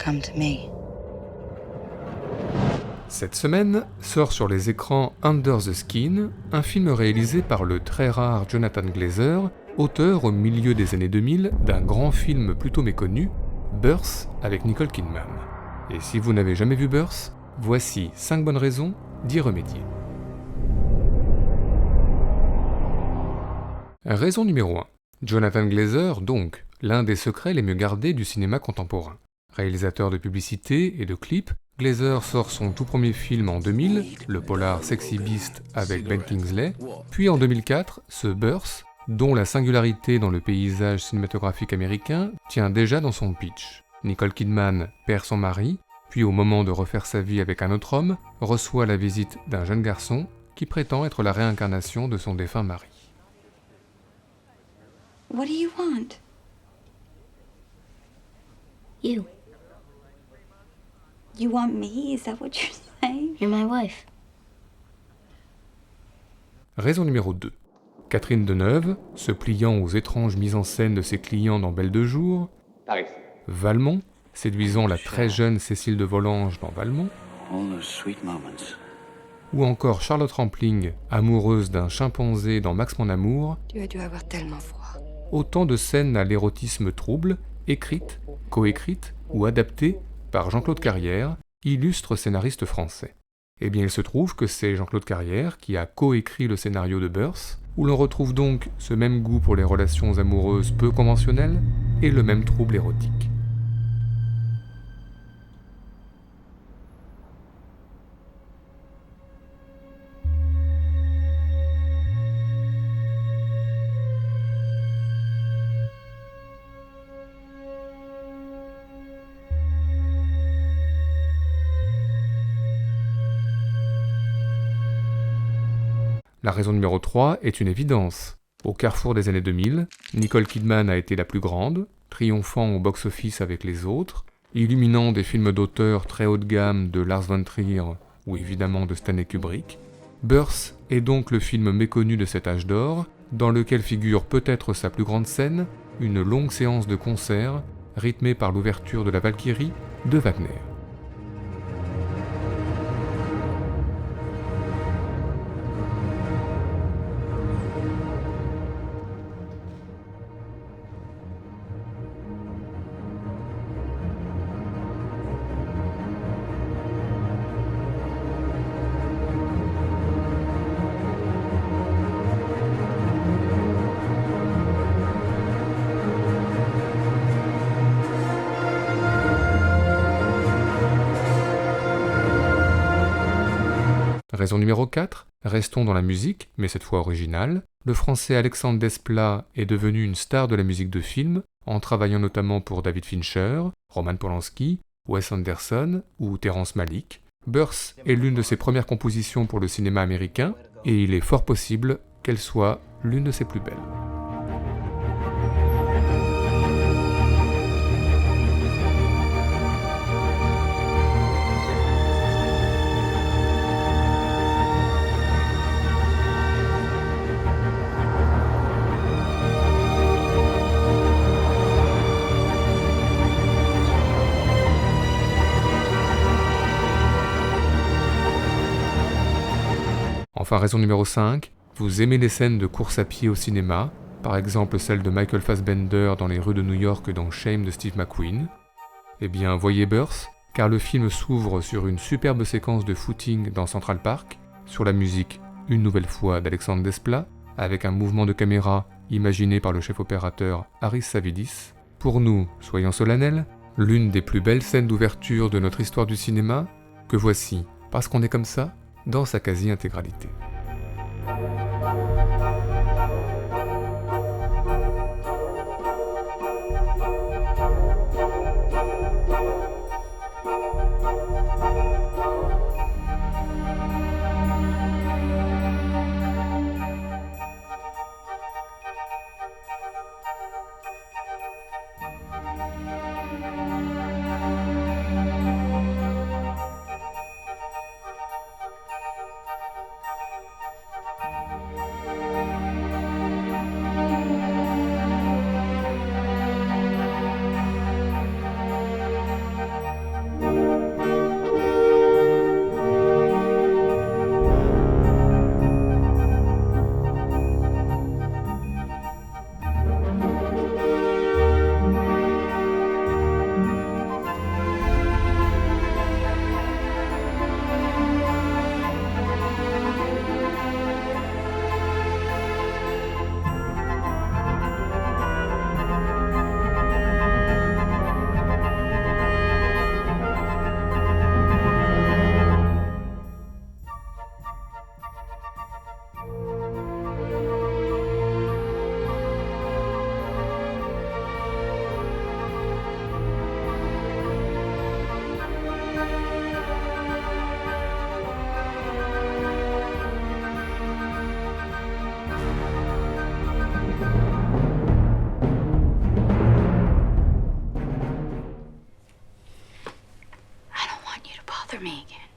come to me. Cette semaine sort sur les écrans Under the Skin, un film réalisé par le très rare Jonathan Glazer, auteur au milieu des années 2000 d'un grand film plutôt méconnu, Birth avec Nicole Kidman. Et si vous n'avez jamais vu Birth, voici 5 bonnes raisons d'y remédier. Raison numéro 1. Jonathan Glazer, donc, l'un des secrets les mieux gardés du cinéma contemporain. Réalisateur de publicités et de clips, Glazer sort son tout premier film en 2000, le polar Sexy Beast avec Ben Kingsley, puis en 2004, ce Birth, dont la singularité dans le paysage cinématographique américain tient déjà dans son pitch. Nicole Kidman perd son mari, puis au moment de refaire sa vie avec un autre homme, reçoit la visite d'un jeune garçon qui prétend être la réincarnation de son défunt mari. What do you want? You. You want me? Is that what you're saying? You're my wife. Raison numéro 2. Catherine Deneuve, se pliant aux étranges mises en scène de ses clients dans Belle de jour, Paris. Valmont, séduisant la très jeune Cécile de Volanges dans Valmont, All those sweet moments. ou encore Charlotte Rampling, amoureuse d'un chimpanzé dans Max mon amour, Tu as dû avoir tellement froid. autant de scènes à l'érotisme trouble, écrites, coécrites ou adaptées par Jean-Claude Carrière, illustre scénariste français. Eh bien il se trouve que c'est Jean-Claude Carrière qui a coécrit le scénario de Birth, où l'on retrouve donc ce même goût pour les relations amoureuses peu conventionnelles et le même trouble érotique. La raison numéro 3 est une évidence. Au carrefour des années 2000, Nicole Kidman a été la plus grande, triomphant au box-office avec les autres, illuminant des films d'auteur très haut de gamme de Lars von Trier ou évidemment de Stanley Kubrick. Birth est donc le film méconnu de cet âge d'or, dans lequel figure peut-être sa plus grande scène, une longue séance de concert rythmée par l'ouverture de la Valkyrie de Wagner. Raison numéro 4, restons dans la musique, mais cette fois originale. Le français Alexandre Desplat est devenu une star de la musique de film, en travaillant notamment pour David Fincher, Roman Polanski, Wes Anderson ou Terrence Malick. Birth est l'une de ses premières compositions pour le cinéma américain, et il est fort possible qu'elle soit l'une de ses plus belles. Enfin, raison numéro 5, vous aimez les scènes de course à pied au cinéma, par exemple celle de Michael Fassbender dans les rues de New York dans Shame de Steve McQueen. Eh bien, voyez Birth, car le film s'ouvre sur une superbe séquence de footing dans Central Park, sur la musique, une nouvelle fois, d'Alexandre Desplat, avec un mouvement de caméra imaginé par le chef opérateur Harris Savidis. Pour nous, soyons solennels, l'une des plus belles scènes d'ouverture de notre histoire du cinéma, que voici, parce qu'on est comme ça, dans sa quasi-intégralité. bother me again.